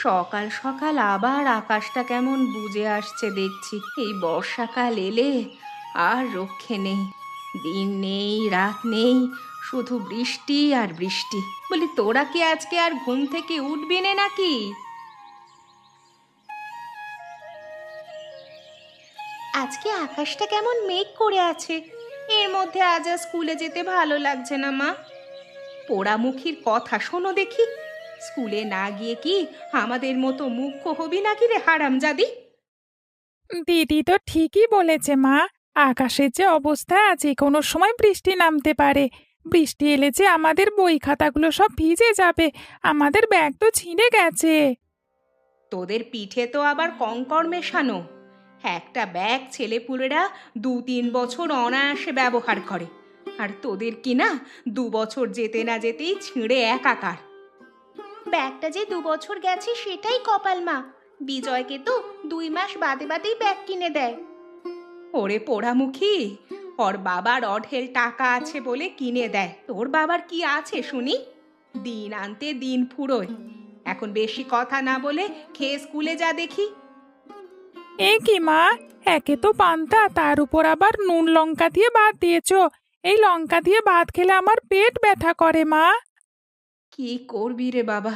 সকাল সকাল আবার আকাশটা কেমন বুজে আসছে দেখছি। এই বর্ষাকাল এলে আর রক্ষে নেই। দিন নেই, রাত নেই, শুধু বৃষ্টি আর বৃষ্টি। বলি, তোরা কি আজকে আর ঘুম থেকে উঠবি না নাকি? আজকে আকাশটা কেমন মেঘ করে আছে। এর মধ্যে আজ আর স্কুলে যেতে ভালো লাগছে না মা। পোড়ামুখীর কথা শোনো দেখি। স্কুলে না গিয়ে কি আমাদের মতো মুখ্য হবি নাকি রে হারামজাদি? দিদি তো ঠিকই বলেছে মা। আকাশের যে অবস্থা, যে কোনো সময় বৃষ্টি নামতে পারে। বৃষ্টি এলে যে আমাদের বই খাতাগুলো সব ভিজে যাবে। আমাদের ব্যাগ তো ছিঁড়ে গেছে। তোদের পিঠে তো আবার কঙ্কর মেশানো। একটা ব্যাগ ছেলেপুলেরা 2-3 বছর অনায়াসে ব্যবহার করে, আর তোদের কি না 2 বছর যেতে না যেতেই ছিঁড়ে একাকার। ব্যাগটা যে 2 বছর গেছে সেটাই কপাল মা। বিজয়কে তো 2 মাস বাদে বাদেই ব্যাগ কিনে দেয়। ওরে পোড়ামুখী, ওর বাবার অঢেল টাকা আছে বলে কিনে দেয়। তোর বাবার কি আছে শুনি? দিন আনতে দিন ফুরোয়। এখন বেশি কথা না বলে খেয়ে স্কুলে যা দেখি। এ কি মা, একে তো পান্তা, তার উপর আবার নুন লঙ্কা দিয়ে ভাত দিয়েছো। এই লঙ্কা দিয়ে ভাত খেলে আমার পেট ব্যথা করে মা। কি করবি রে বাবা?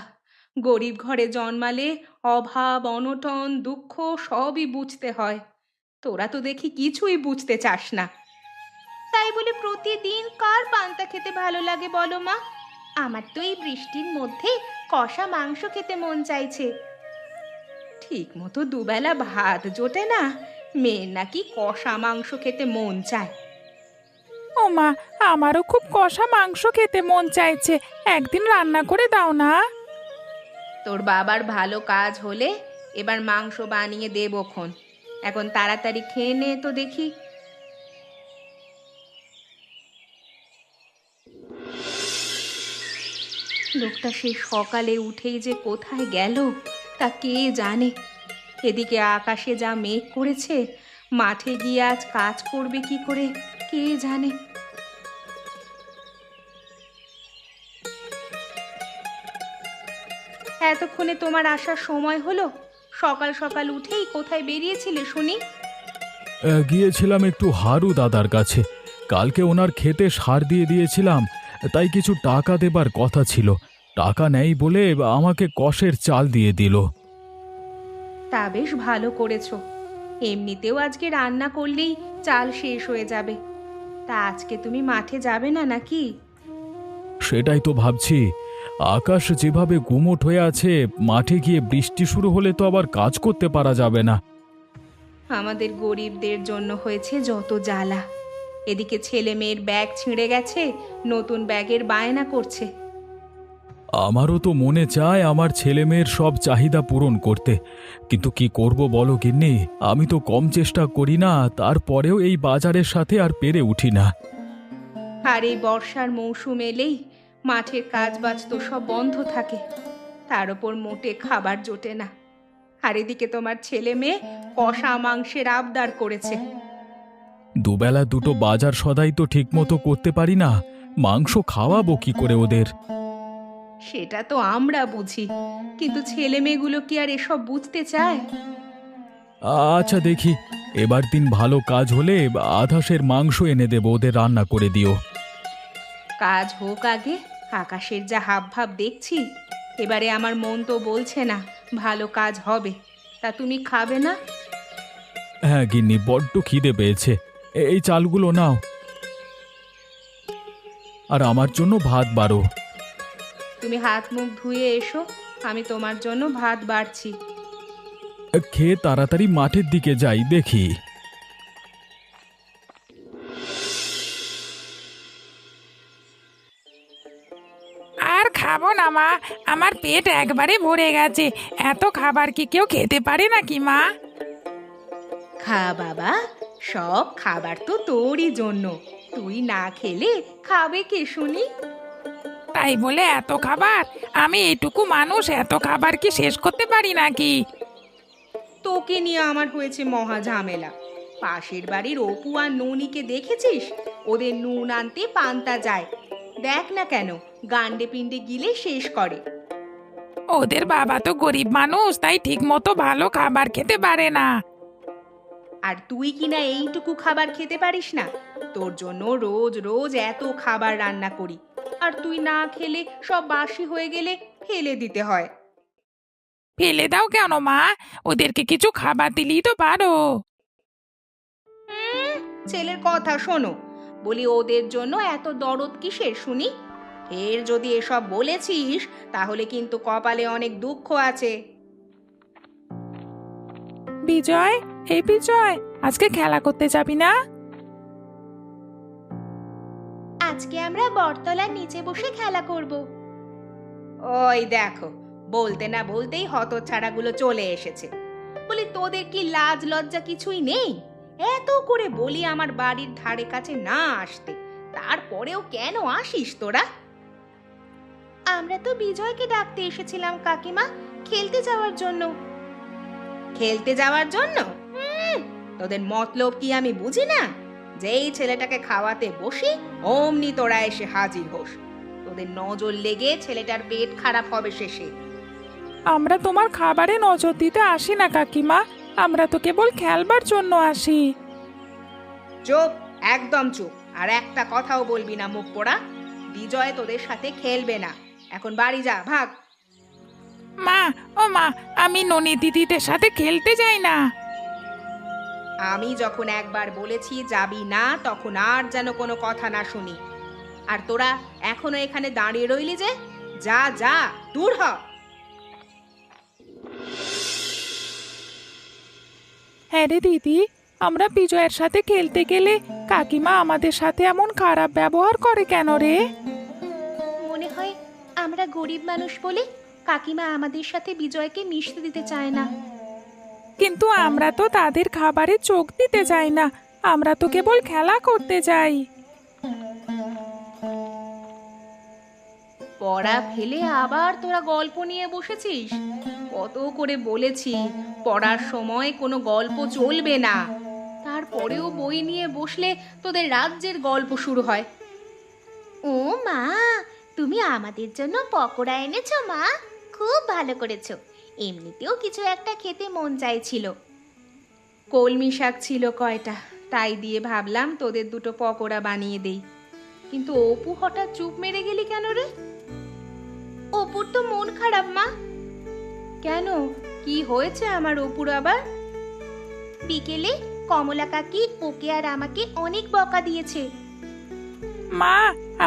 গরিব ঘরে জন্মালে অভাব, অনটন, দুঃখ সবই বুঝতে হয়। তোরা তো দেখি কিছুই বুঝতে চাস না। তাই বলে প্রতিদিন কার পান্তা খেতে ভালো লাগে বলো মা? আমার তো এই বৃষ্টির মধ্যে কষা মাংস খেতে মন চাইছে। ঠিক মতো দুবেলা ভাত জোটে না, মেয়ের নাকি কষা মাংস খেতে মন চায়। ও মা, আমারও খুব কষা মাংস খেতে মন চাইছে। একদিন রান্না করে দাও না। তোর বাবার ভালো কাজ হলে এবার মাংস বানিয়ে দেবক্ষণ। এখন তাড়াতাড়ি খেয়ে নে তো দেখি। লোকটা সেই সকালে উঠেই যে কোথায় গেল তা কে জানে। এদিকে আকাশে যা মেঘ করেছে, মাঠে গিয়ে আজ কাজ করবে কি করে কে জানে। এতক্ষণে তোমার আসার সময় হলো? সকাল সকাল উঠেই কোথায় বেরিয়েছিলে শুনি? গিয়েছিলাম একটু হারু দাদার কাছে। কালকে ওনার ক্ষেতে সার দিয়ে দিয়েছিলাম, তাই কিছু টাকা দেবার কথা ছিল। টাকা নেই বলে আমাকে কষের চাল দিয়ে দিল। তা বেশ ভালো করেছো। এমনিতেও আজকে রান্না করলেই চাল শেষ হয়ে যাবে। তা আজকে তুমি মাঠে যাবে না নাকি? সেটাই তো ভাবছি। আকাশ যেভাবে গুমোট হয়ে আছে, মাঠে গিয়ে বৃষ্টি শুরু হলে তো আবার কাজ করতে পারা যাবে না। আমাদের গরিবদের জন্য হয়েছে যত জ্বালা। এদিকে ছেলে মেয়ের ব্যাগ ছিঁড়ে গেছে, নতুন ব্যাগের বায়না করছে। আমারও তো মনে চায় আমার ছেলেমেয়ের সব চাহিদা পূরণ করতে, কিন্তু কি করব বলো গিন্নি? আমি তো কম চেষ্টা করি না, তারপরেও এই বাজারের সাথে আর পেরে উঠি না। আর এই বর্ষার মৌসুম এলেই মাঠের কাজবাজ তো সব বন্ধ থাকে। তার উপর মোটে খাবার জোটে না। আর এদিকে তোমার ছেলে মেয়ে কষা মাংসের আবদার করেছে। দুবেলা দুটো বাজার সদাই তো ঠিকমতো করতে পারি না, মাংস খাওয়াবো কি করে ওদের? সেটা তো আমরা বুঝি, কিন্তু ছেলে মেয়েগুলো কি আর এসব বুঝতে চায়? আচ্ছা দেখি, এবার দিন ভালো কাজ হলে আধাশের মাংস এনে দেবো, ওদের রান্না করে দিও। কাজ হোক আগে। আকাশের যা হাব ভাব দেখছি, এবারে আমার মন তো বলছে না ভালো কাজ হবে। তা তুমি খাবে না? হ্যাঁ গিন্নি, বড্ড খিদে পেয়েছে। এই চালগুলো নাও, আর আমার জন্য ভাত বাড়ো। তুমি হাত মুখ ধুয়ে এসো, আমি তোমার জন্য ভাত বাড়ছি। খেয়ে তাড়াতাড়ি মাঠের দিকে যাই দেখি। আর খাবো না মা, আমার পেট একবারে ভরে গেছে। এত খাবার কি কেউ খেতে পারে নাকি মা? খা বাবা, সব খাবার তো তোরই জন্য। তুই না খেলে খাবে কে শুনি? তাই বলে এত খাবার? আমি এইটুকু মানুষ, এত খাবার কি শেষ করতে পারি নাকি? তোকে নিয়ে আমার হয়েছে মহা ঝামেলা। পাশের বাড়ির অপু আর ননিকে দেখেছিস? ওদের নুন আনতে পান্তা যায়। দেখ না কেন, গান্ডে পিণ্ডে গিলে শেষ করে। ওদের বাবা তো গরিব মানুষ, তাই ঠিক মতো ভালো খাবার খেতে পারে না। আর তুই কিনা এইটুকু খাবার খেতে পারিস না? তোর জন্য রোজ রোজ এত খাবার রান্না করি, আর তুই না খেলে সব বাসি হয়ে গেলে ফেলে দিতে হয়। ফেলে দাও কেন মা? ওদেরকে কিছু খাবার দিলেই তো পারো। ছেলের কথা শোনো, বলি ওদের জন্য এত দরদ কিসের শুনি? এর যদি এসব বলেছিস তাহলে কিন্তু কপালে অনেক দুঃখ আছে। বিজয়, এই বিজয়, আজকে খেলা করতে যাবি না? আজকে আমরা বটতলার নিচে বসে খেলা করব। ওই দেখো, বলতে না বলতেই হতচ্ছাড়াগুলো চলে এসেছে। বলি তোদের কি লাজ লজ্জা কিছুই নেই? এত করে বলি আমার বাড়ির ধারে কাছে না আসতে, তারপরেও কেন আসিস তোরা? আমরা তো বিজয়কে ডাকতে এসেছিলাম কাকিমা, খেলতে যাওয়ার জন্য। খেলতে যাওয়ার জন্য? তোদের মতলব কি আমি বুঝি না? যেই ছেলেটাকে খাওয়াতে বসি অমনি তোরা এসে হাজির হোস। তোদের নজর লেগে ছেলেটার পেট খারাপ হবে শেষে। আমরা তোমার খাবারে নজর দিতে আসি না কাকিমা, আমরা তো কেবল খেলবার জন্য আসি। চুপ, একদম চুপ, আর একটা কথাও বলবি না মুখ পোড়া। বিজয় তোদের সাথে খেলবে না, এখন বাড়ি যা, ভাগ। মা, ও মা, আমি ননি দিদিদের সাথে খেলতে যাই না। আমি যখন একবার বলেছি যাবি না, তখন আর যেন কোনো কথা না শুনি। আর তোরা এখনো এখানে দাঁড়িয়ে রইলি যে? যা যা, দূর হ। হ্যাঁ রে দিদি, আমরা বিজয়ের সাথে খেলতে গেলে কাকিমা আমাদের সাথে এমন খারাপ ব্যবহার করে কেন রে? মনে হয় আমরা গরিব মানুষ বলে কাকিমা আমাদের সাথে বিজয়কে মিশতে দিতে চায় না। কিন্তু আমরা তো তাদের খাবারে চোখ দিতে যাই না, আমরা তো কেবল খেলা করতে যাই। পড়া ফেলে আবার তোরা গল্প নিয়ে বসেছিস? কত করে বলেছি পড়ার সময় কোনো গল্প চলবে না, তারপরেও বই নিয়ে বসলে তোদের রাজ্যের গল্প শুরু হয়। ও মা, তুমি আমাদের জন্য পকোড়া এনেছো মা? খুব ভালো করেছো। এমনিতেও কিছু একটা খেতে মন চাইছিল। কলমি শাক ছিল কয়টা, তাই দিয়ে ভাবলাম তোদের দুটো পকোড়া বানিয়ে দেই। কিন্তু অপু হঠাৎ চুপ মেরে গেলি কেন রে? অপুর তো মন খারাপ মা। কেন, কি হয়েছে আমার অপুর আবার? বিকেলে কমলা কাকি ওকে আর আমাকে অনেক বকা দিয়েছে। মা,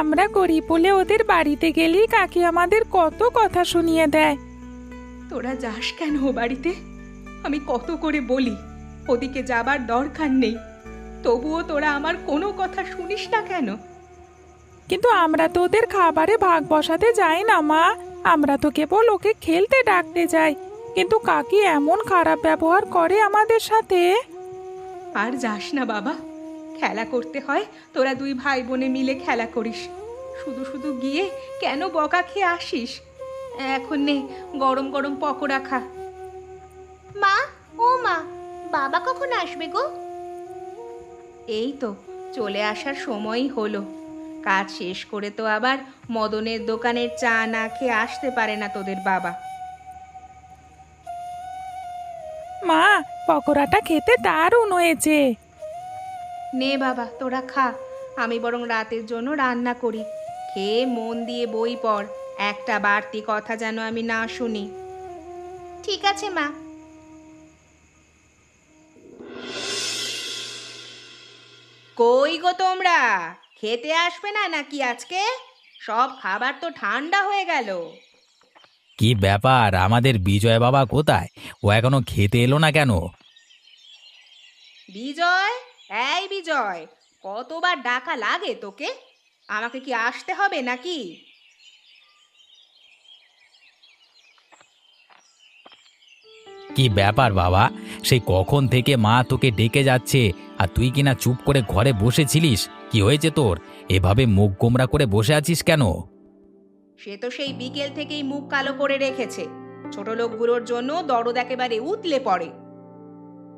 আমরা গরিব বলে ওদের বাড়িতে গেলেই কাকি আমাদের কত কথা শুনিয়ে দেয়। তোরা যাস কেন ও বাড়িতে? আমি কত করে বলি ওদিকে যাবার দরকার নেই, তবুও তোরা আমার কোনো কথা শুনিস না কেন? কিন্তু আমরা তো ওদের খাবারে ভাগ বসাতে যাই না মা, আমরা তো কেবল ওকে খেলতে ডাকতে যাই, কিন্তু কাকি এমন খারাপ ব্যবহার করে আমাদের সাথে। আর যাস না বাবা, খেলা করতে হয়, তোরা দুই ভাই বোনে মিলে খেলা করিস। শুধু শুধু গিয়ে কেন বকা খেয়ে আসিস? এখন নে, গরম গরম পকোড়া খা। মা, ও মা, বাবা কখন আসবে গো? এই তো চলে আসার সময়ই হলো। কাজ শেষ করে তো আবার মদনের দোকানের চা না খেয়ে আসতে পারে না তোদের বাবা। মা, পকোড়াটা খেতে দারুণ হয়েছে। নে বাবা, তোরা খা, আমি বরং রাতের জন্য রান্না করি। খেয়ে মন দিয়ে বই পড়, একটা বাড়তি কথা যেন আমি না শুনি। ঠিক আছে মা। কই গো তোমরা, খেতে আসবে না নাকি আজকে? সব খাবার তো ঠান্ডা হয়ে গেল। কি ব্যাপার, আমাদের বিজয় বাবা কোথায়? ও এখনো খেতে এলো না কেন? বিজয়, এই বিজয়, কতবার ডাকা লাগে তোকে? আমাকে কি আসতে হবে নাকি? কি ব্যাপার বাবা, সেই কখন থেকে মা তোকে ডেকে যাচ্ছে আর তুই কিনা চুপ করে ঘরে বসেছিলিস? কি হয়েছে তোর? এভাবে মুখ গোমরা করে বসে আছিস কেন? সে তো সেই বিকেল থেকেই মুখ কালো করে রেখেছে। ছোট লোকগুলোর জন্য দরদ একেবারে উতলে পড়ে।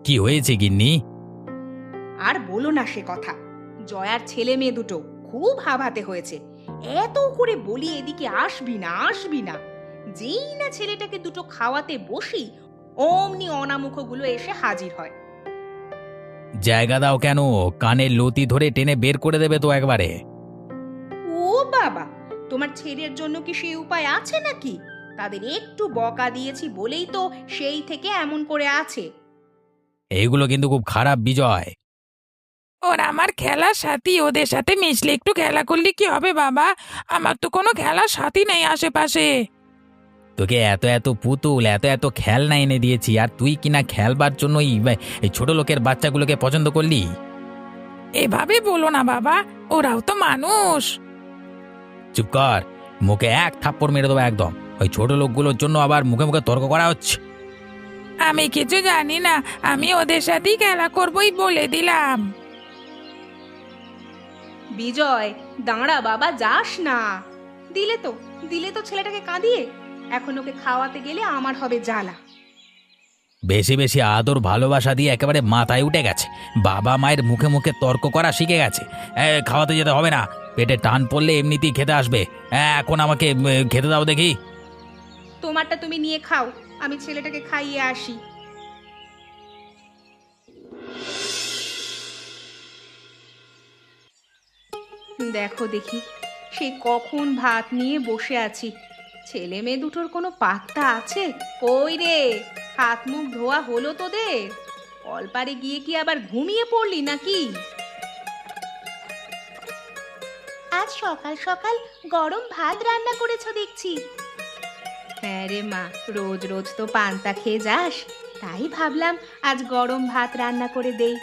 কি হয়েছে গিন্নি? আর বলো না সে কথা। জয়ার ছেলে মেয়ে দুটো খুব হাবাতে হয়েছে। এত করে বলি এদিকে আসবি না আসবি না, যেই না ছেলেটাকে দুটো খাওয়াতে বসি অমনি অনামুখগুলো এসে হাজির হয়। জায়গা দাও কেন, কানের লতি ধরে টেনে বের করে দেবে তো একবারে। ও বাবা, তোমার ছেলের জন্য কি সেই উপায় আছে নাকি? তাদের একটু বকা দিয়েছি বলেই তো সেই থেকে এমন করে আছে। এইগুলো কিন্তু খুব খারাপ বিজয়। ওরা আমার খেলার সাথী, ওদের সাথে মিশলে একটু খেলা করলে কি হবে বাবা? আমার তো কোনো খেলার সাথী নেই আশেপাশে। তোকে এত এত পুতুল, এত এত খেলনা এনে দিয়েছি, আর তুই কিনা খেলবার জন্য এই ছোট লোকের বাচ্চাগুলোকে পছন্দ করলি। এভাবে বলো না বাবা, ওরাও তো মানুষ। চুপ কর, মুখে এক থাপ্পড় মেরে দেবো একদম। ওই ছোট লোকগুলোর জন্য আবার মুখে মুখে তর্ক করা হচ্ছে। আমি কিছু জানি না, আমি ওদের সাথেই খেলা করবই বলে দিলাম। বিজয়, দাঁড়া বাবা, যাস না। দিলে তো ছেলেটাকে কাঁদিয়ে। এখন ওকে খাওয়াতে গেলে আমার হবে জ্বালা। বেশি বেশি আদর ভালোবাসা দিয়ে একেবারে মাথায় উঠে গেছে, বাবা মায়ের মুখে মুখে তর্ক করা শিখে গেছে। খাওয়াতে যেতে হবে না, পেটে টান পড়লে এমনিতেই খেতে আসবে। এখন আমাকে খেতে দাও দেখি। তোমারটা তুমি নিয়ে খাও, আমি ছেলেটাকে খাইয়ে আসি। দেখো দেখি, সে কখন ভাত নিয়ে বসে আছি, ছেলে মেয়ে দুটোর কোনো পাত্তা আছে? কই রে, হাত মুখ ধোয়া হলো তোদের? কলপারে গিয়ে কি আবার ঘুমিয়ে পড়লি নাকি? আজ সকাল সকাল গরম ভাত রান্না করেছো দেখছি। হ্যাঁ রে মা, রোজ রোজ তো পান্তা খেয়ে যাস, তাই ভাবলাম আজ গরম ভাত রান্না করে দেই।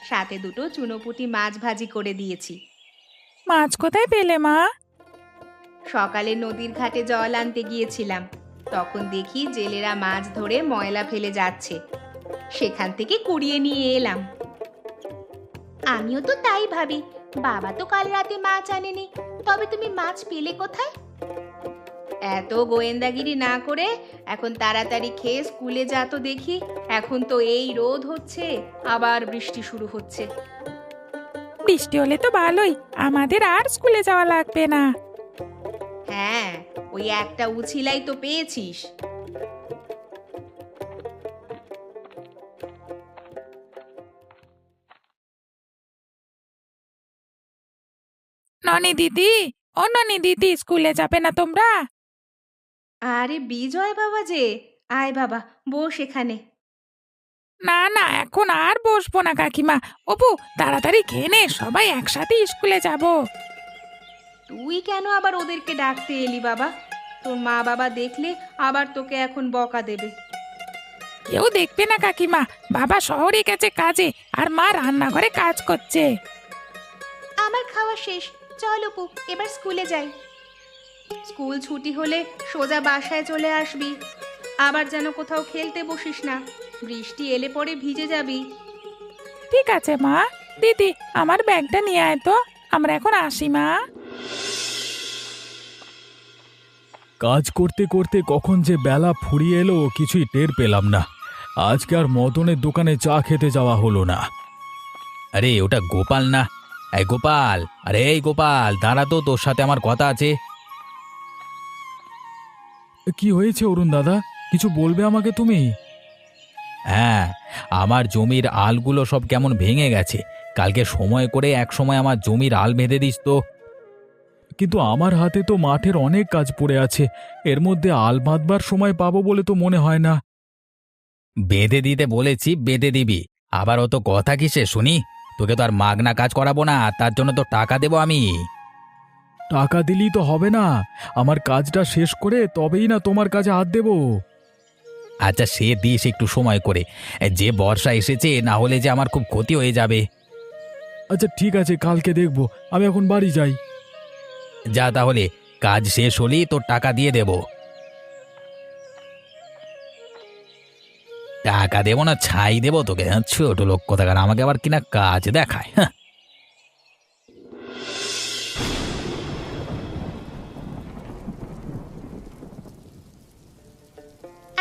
সাথে দুটো চুনোপুঁটি মাছ ভাজি করে দিয়েছি। মাছ কোথায় পেলে মা? সকালে নদীর ঘাটে জল আনতে গিয়েছিলাম, তখন দেখি জেলেরা মাছ ধরে ময়লা ফেলে যাচ্ছে, সেখান থেকে কুড়িয়ে নিয়ে এলাম। আমিও তো তাই ভাবি, বাবা তো কাল রাতে মাছ আনেনি, তবে তুমি মাছ পেলে কোথায়? এত গোয়েন্দাগিরি না করে এখন তাড়াতাড়ি খেয়ে স্কুলে যা তো দেখি। এখন তো এই রোদ হচ্ছে, আবার বৃষ্টি শুরু হচ্ছে। বৃষ্টি হলে তো ভালোই, আমাদের আর স্কুলে যাওয়া লাগবে না। হ্যাঁ, ওই একটা উছিলাই তো পেয়েছিস। ননি দিদি, ও ননি দিদি, স্কুলে যাবে না তোমরা? আরে বিজয় বাবা যে, আয় বাবা, বস এখানে। না না, এখন আর বসবো না কাকিমা। অপু, তাড়াতাড়ি খেয়ে নে, সবাই একসাথে স্কুলে যাব। তুই কেন আবার ওদেরকে ডাকতে এলি বাবা? তোর মা বাবা দেখলে আবার তোকে এখন বকা দেবে। কেউ দেখবে না কাকিমা, বাবা শহরে গেছে কাজে, আর মা রান্নাঘরে কাজ করছে। আমার খাওয়া শেষ, চল অপু, এবার স্কুলে যাই। স্কুল ছুটি হলে সোজা বাসায় চলে আসবি, আবার যেন কোথাও খেলতে বসিস না, বৃষ্টি এলে পরে ভিজে যাবি। ঠিক আছে মা। দিদি, আমার ব্যাগটা নিয়ে আয় তো, আমরা এখন আসি মা। কাজ করতে করতে কখন যে বেলা ফুরিয়ে এলো কিছুই টের পেলাম না। আজকে আর মদনের দোকানে চা খেতে যাওয়া হলো না। আরে ওটা গোপাল না? এই গোপাল, আরে এই গোপাল, দাঁড়া তো, তোর সাথে আমার কথা আছে। কি হয়েছে অরুণ দাদা, কিছু বলবে আমাকে তুমি? হ্যাঁ, আমার জমির আলগুলো সব কেমন ভেঙে গেছে, কালকে সময় করে এক সময় আমার জমির আল বেঁধে দিস তো। কিন্তু আমার হাতে তো মাঠের অনেক কাজ পড়ে আছে, এর মধ্যে আল বাঁধবার সময় পাবো বলে তো মনে হয় না। বেঁধে দিতে বলেছি, বেঁধে দিবি, আবার অত কথা কিসে শুনি? তোকে তো আর মাগনা কাজ করাবো না, তার জন্য তো টাকা দেবো আমি। টাকা দিলেই তো হবে না, আমার কাজটা শেষ করে তবেই না তোমার কাছে হাত দেবো। আচ্ছা, সে দিস একটু সময় করে, যে বর্ষা এসেছে, না হলে যে আমার খুব ক্ষতি হয়ে যাবে। আচ্ছা ঠিক আছে, কালকে দেখবো, আমি এখন বাড়ি যাই। যা তাহলে, কাজ শেষ হলেই তোর টাকা দিয়ে দেব। টাকা দেবো না ছাই দেবো তোকে, ছোট লোক কোথাকার, আমাকে আবার কিনা কাজ দেখায়। হ্যাঁ,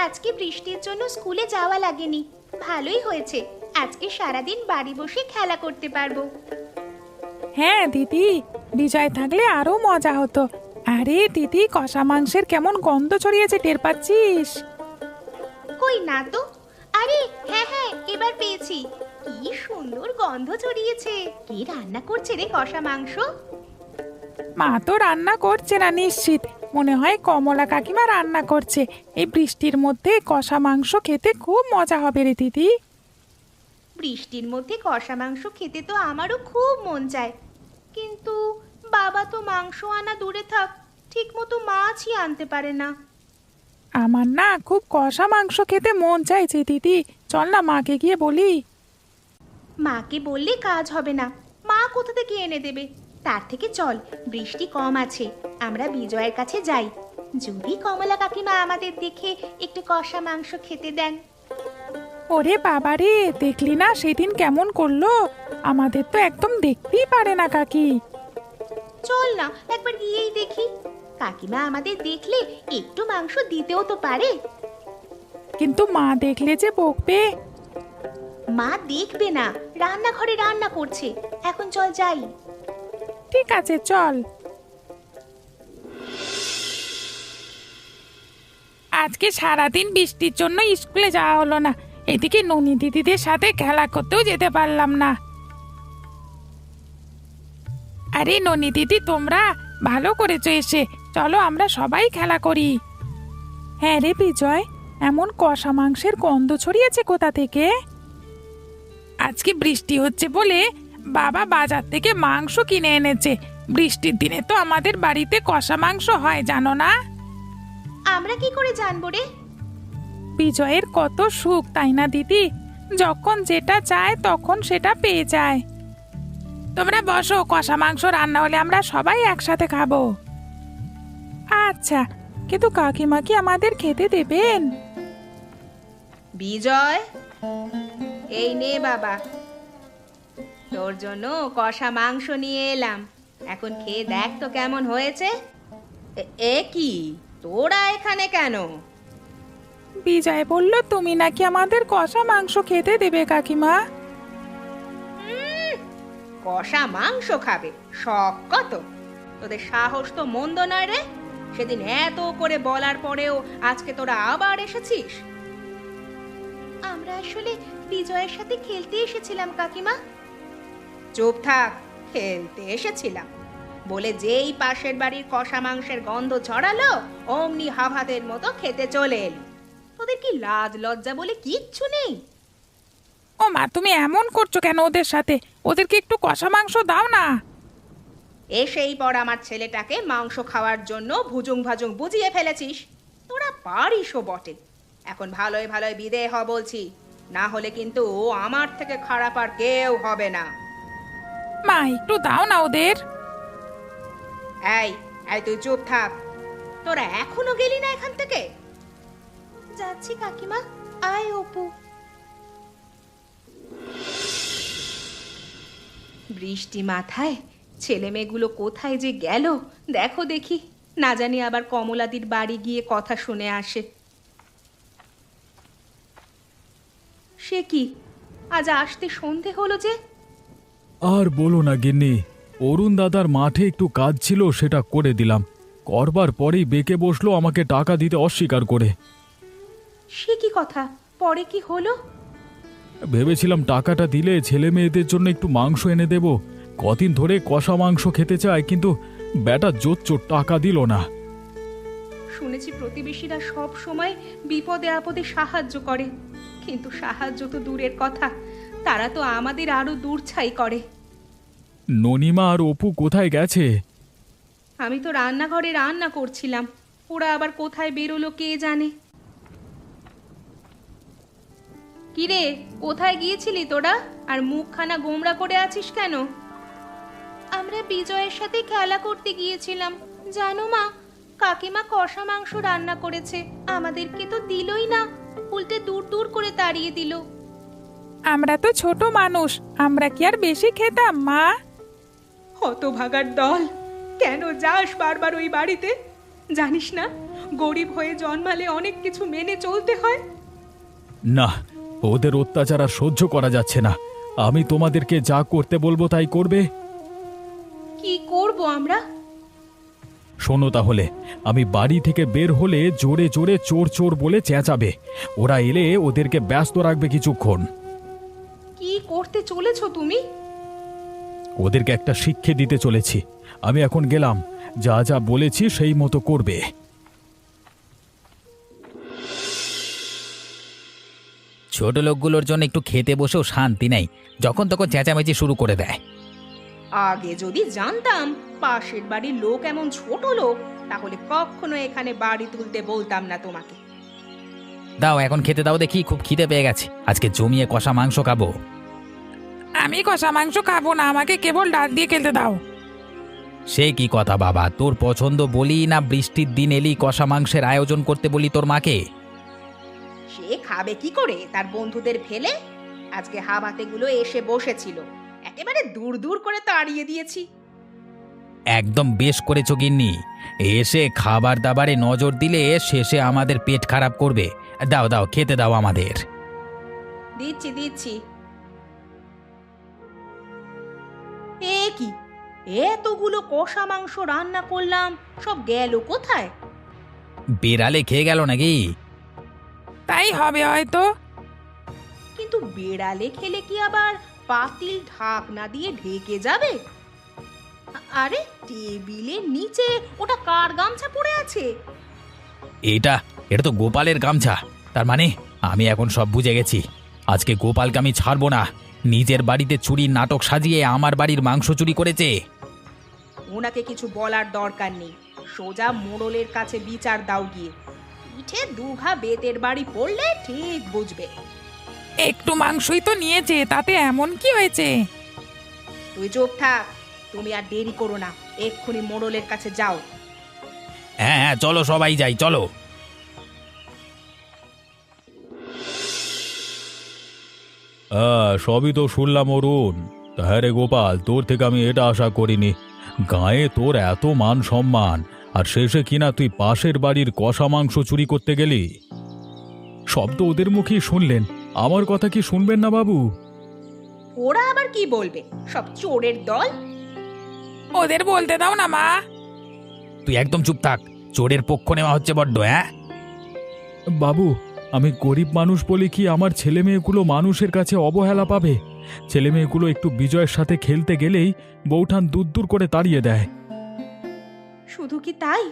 আজকে বৃষ্টির জন্য স্কুলে যাওয়া লাগেনি, ভালোই হয়েছে। আজকে সারাদিন বাড়ি বসে খেলা করতে পারবো। হ্যাঁ দিদি, বিজয় থাকলে আরো মজা হতো। আরে দিদি, কষা মাংসের কেমন গন্ধ ছড়িয়েছে, টের পাচ্ছিস? কই না তো। আরে হ্যাঁ হ্যাঁ, এবার পেয়েছি। কি সুন্দর গন্ধ ছড়িয়েছে। কে রান্না করছে রে কষা মাংস? মা তো রান্না করছে না নিশ্চিত, মনে হয় কমলা কাকিমা রান্না করছে। এই বৃষ্টির মধ্যে কষা মাংস খেতে খুব মজা হবে রে দিদি। বৃষ্টির মধ্যে কষা মাংস খেতে তো আমারও খুব মন চায়, কিন্তু বাবা তো মাংস আনা দূরে থাক, ঠিক মতো মাছই আনতে পারে না। আমার না খুব কষা মাংস খেতে মন চাইছে দিদি, চল না মাকে গিয়ে বলি। মাকে বললে কাজ হবে না, মা কোথা থেকে এনে দেবে? তার থেকে চল, বৃষ্টি কম আছে, আমরা বিজয়ের কাছে যাই। যদি কমলা কাকিমা আমাদের দেখে একটু কষা মাংস খেতে দেন। ওরে বাবা রে, দেখলি না সেদিন কেমন করলো? আমাদের তো একদম দেখতেই পারে না কাকি। চল না একবার গিয়েই দেখি, কাকিমা আমাদের দেখলে একটু মাংস দিতেও তো পারে। কিন্তু মা দেখলে যে বকবে। মা দেখবে না, রান্নাঘরে রান্না করছে। এখন চল যাই। ঠিক আছে চল। আজকে সারাদিন বৃষ্টির জন্য স্কুলে যাওয়া হলো না, এদিকে ননি দিদিদের সাথে খেলা করতেও যেতে পারলাম না। আরে ননি দিদি, তোমরা ভালো করেছো এসে, চলো আমরা সবাই খেলা করি। হ্যাঁ রে বিজয়, এমন কষা মাংসের গন্ধ ছড়িয়েছে কোথা থেকে? আজকে বৃষ্টি হচ্ছে বলে বাবা বাজার থেকে মাংস কিনে এনেছে। বৃষ্টির দিনে তো আমাদের বাড়িতে কষা মাংস হয়, জানো না? আমরা কি করে জানবো রে? বিজয়ের কত সুখ, তাই না দিদি? যখন যেটা চায় তখন সেটা পেয়ে যায়। তোমরা বসো, কষা মাংস রান্না হলে আমরা সবাই একসাথে খাবো। আচ্ছা, কিন্তু কাকিমা কি আমাদের খেতে দেবেন? বিজয়, এই নে বাবা, তোর জন্য কষা মাংস নিয়ে এলাম। এখন খেয়ে দেখ তো কেমন হয়েছে। এ কি, তোরা এখানে কেন? বিজয় বলল তুমি নাকি আমাদের কষা মাংস খেতে দেবে কাকিমা। কষা মাংস খাবে? শখ কত! তোদের সাহস তো মন্দ নয় রে। সেদিন এত করে বলার পরেও আজকে তোরা আবার এসেছিস। আমরা আসলে বিজয়ের সাথে খেলতে এসেছিলাম কাকিমা। চুপ থাক, খেলতে এসেছিলাম বলে যেই পাশের বাড়ির কষা মাংসের গন্ধ ছড়ালো অমনি হাভাতের মতো খেতে চলে এলি। তোদের কি লাজ লজ্জা বলে কিচ্ছু নেই? ও মা, তুমি এমন করছো কেন ওদের সাথে? ওদেরকে একটু কষা মাংস দাও না। এসেই পর আমার ছেলেটাকে মাংস খাওয়ার জন্য ভুজুং ভাজুং বুঝিয়ে ফেলেছিস। তোরা পারিসও বটে। এখন ভালোই ভালোই বিদেয় হ বলছি, না হলে কিন্তু আমার থেকে খারাপ আর কেউ হবে না। মা, একটু দাও না ওদের। এই এই তুই চুপ থাক। তোরা এখনো গেলি না এখান থেকে? যাচ্ছি কাকিমা, আয় অপু। বৃষ্টি মাথায় ছেলে মেয়েগুলো কোথায় যে গেল দেখো দেখি, না জানি আবার কমলাদির বাড়ি গিয়ে কথা শুনে আসে। সে কি, আজ আসতে সন্ধে হলো যে? আর বলো না গিন্নি, অরুণ দাদার মাঠে একটু কাজ ছিল, সেটা করে দিলাম। করবার পরেই বেঁকে বসলো আমাকে টাকা দিতে অস্বীকার করে। সে কি কথা, পরে কি হলো? ভেবেছিলাম টাকাটা দিলে ছেলে মেয়েদের জন্য একটু মাংস এনে দেব, কদিন ধরে কষা মাংস খেতে চায়, কিন্তু বেটা জোচ্চোর টাকা দিল না। শুনেছি প্রতিবেশীরা সব সময় বিপদে আপদে সাহায্য করে, কিন্তু সাহায্য তো দূরের কথা, তারা তো আমাদের আরো দূরছাই করে। ননিমা আর অপু কোথায় গেছে? আমি তো রান্নাঘরে রান্না করছিলাম, ওরা আবার কোথায় বেরোলো কে জানে। কিরে, কোথায় গিয়েছিলি তোরা? আর মুখখানা গোমড়া করে আছিস কেন? আমরা বিজয়ের সাথে খেলা করতে গিয়েছিলাম। জানো মা, কাকিমা কষা মাংস রান্না করেছে, আমাদেরকে তো দিলই না, উল্টে দূর দূর করে তাড়িয়ে দিল। আমরা তো ছোট মানুষ, আমরা কি আর বেশি খেতাম মা? হতভাগার দল, কেন যাস বারবার ওই বাড়িতে? জানিস না, গরিব হয়ে জন্মালে অনেক কিছু মেনে চলতে হয়। না, ওদের অত্যাচার আর সহ্য করা যাচ্ছে না। আমি তোমাদেরকে যা করতে বলবো তাই করবে। কি করব আমরা? শোনো তাহলে, আমি বাড়ি থেকে বের হলে জোরে জোরে চোর চোর বলে চেঁচাবে। ওরা এলে ওদেরকে ব্যস্ত রাখবে কিছুক্ষণ। কি করতে চলেছো তুমি? ওদেরকে একটা শিক্ষা দিতে চলেছি। আমি এখন গেলাম, যা যা বলেছি সেই মতো করবে। ছোট লোকগুলোর জন্য একটু খেতে বসেও শান্তি নেই, যখন তখন চেঁচামেচি শুরু করে দেয়। আগে যদি জানতাম পাশের বাড়ির লোক এমন ছোট লোক, তাহলে কখনো এখানে বাড়ি তুলতে বলতাম না তোমাকে। দাও এখন খেতে দাও দেখি, খুব খিদে পেয়ে গেছে। আজকে জমিয়ে কষা মাংস খাবো। আমি কষা মাংস খাবো না, আমাকে কেবল ডাল দিয়ে খেতে দাও। সে কি কথা বাবা, তোর পছন্দ বলি না বৃষ্টির দিন এলি কষা মাংসের আয়োজন করতে বলি তোর মাকে? সে খাবে কি করে তার বন্ধুদের ফেলে? আজকে হাবাতেগুলো এসে বসেছিল, একেবারে দূর দূর করে তাড়িয়ে দিয়েছি। একদম বেশ করেছো গিন্নি, এসে খাবার দাবারে নজর দিলে শেষে আমাদের পেট খারাপ করবে। দাও দাও খেতে দাও আমাদের। দিচ্ছি দিচ্ছি। এ কি, এতগুলো কষা মাংস রান্না করলাম, সব গেল কোথায়? বেড়ালে খেয়ে গেল নাকি? তাই হবে হয়তো। কিন্তু বেড়ালে খেলে কি আবার পাতিল ঢাকনা দিয়ে ঢেকে যাবে? আরে টেবিলের নিচে ওটা কার গামছা পড়ে আছে? এটা এটা তো গোপালের গামছা। তার মানে আমি এখন সব বুঝে গেছি। আজকে গোপালকে আমি ছাড়বো না। নিজের বাড়িতে চুরির নাটক সাজিয়ে আমার বাড়ির মাংস চুরি করেছে। ওনাকে কিছু বলার দরকার নেই, সোজা মোড়লের কাছে বিচার দাও গিয়ে। পিঠে দুঘা বেতের বাড়ি পড়লে ঠিক বুঝবে। একটু মাংসই তো নিয়েছে, তাতে এমন কি হয়েছে? তুই চুপ থাক, তুমি আর দেরি করো না, এক্ষুনি মোড়লের কাছে যাও। হ্যাঁ হ্যাঁ চলো সবাই যাই চলো। সবই তো শুনলাম অরুণ। তা হ্যাঁ রে গোপাল, তোর থেকে আমি এটা আশা করিনি। গায়ে তোর এত মান সম্মান, আর শেষে কিনা তুই পাশের বাড়ির কষা মাংস চুরি করতে গেলি। সব তো ওদের মুখেই শুনলেন, আমার কথা কি শুনবেন না বাবু? ওরা আবার কি বলবে? সব চোরের দল। ওদের বলতে দাও না মা। তুই একদম চুপ থাক, চোরের পক্ষ নেওয়া হচ্ছে বড্ড। হ্যাঁ বাবু, আমি গরিব মানুষ বলে কি আমার ছেলে মেয়েগুলো মানুষের কাছে অবহেলা পাবে? ছেলে মেয়েগুলো একটু বিজয়ের সাথে খেলতে গেলেই বউঠান দূর দূর করে তাড়িয়ে দেয়। শুধু কি তাই,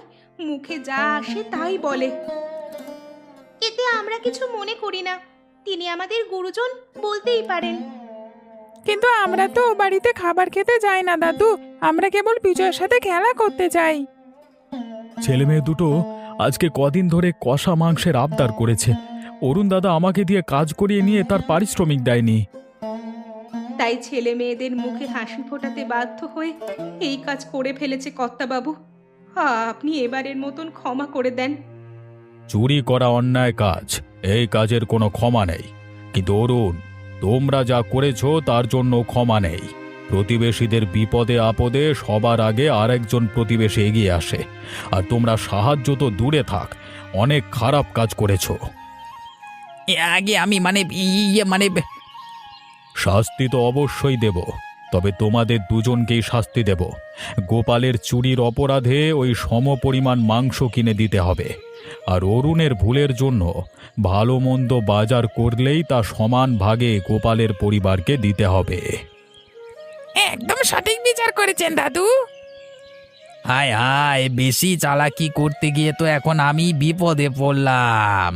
মুখে যা আসে তাই বলে। এতে আমরা কিছু মনে করি না, তিনি আমাদের গুরুজন, বলতেই পারেন। কিন্তু আমরা তো ও বাড়িতে খাবার খেতে যাই না দাদু, আমরা কেবল বিজয়ের সাথে খেলা করতে যাই। ছেলে মেয়ে দুটো আজকে কদিন ধরে কষা মাংসের আবদার করেছে। অরুণ দাদা আমাকে দিয়ে কাজ করিয়ে নিয়ে তার পারিশ্রমিক দেয়নি। তাই ছেলে মেয়েদের মুখে হাসি ফোটাতে বাধ্য হয়ে এই কাজ করে ফেলেছে কর্তাবাবু। আপনি এবারের মতন ক্ষমা করে দেন। চুরি করা অন্যায় কাজ, এই কাজের কোনো ক্ষমা নেই। কিন্তু অরুণ, তোমরা যা করেছো তার জন্য ক্ষমা নেই। প্রতিবেশীদের বিপদে আপদে সবার আগে আরেকজন প্রতিবেশী এগিয়ে আসে, আর তোমরা সাহায্য তো দূরে থাক, অনেক খারাপ কাজ করেছো। আগে আমি মানে শাস্তি তো অবশ্যই দেব, তবে তোমাদের দুজনকেই শাস্তি দেব। গোপালের চুরির অপরাধে ওই সমপরিমাণ মাংস কিনে দিতে হবে, আর অরুণের ভুলের জন্য ভালো মন্দ বাজার করলেই তা সমান ভাগে গোপালের পরিবারকে দিতে হবে। একদম সঠিক বিচার করেছেন দাদু। হায় হায়, বেশি চালাকি করতে গিয়ে তো এখন আমি বিপদে পড়লাম।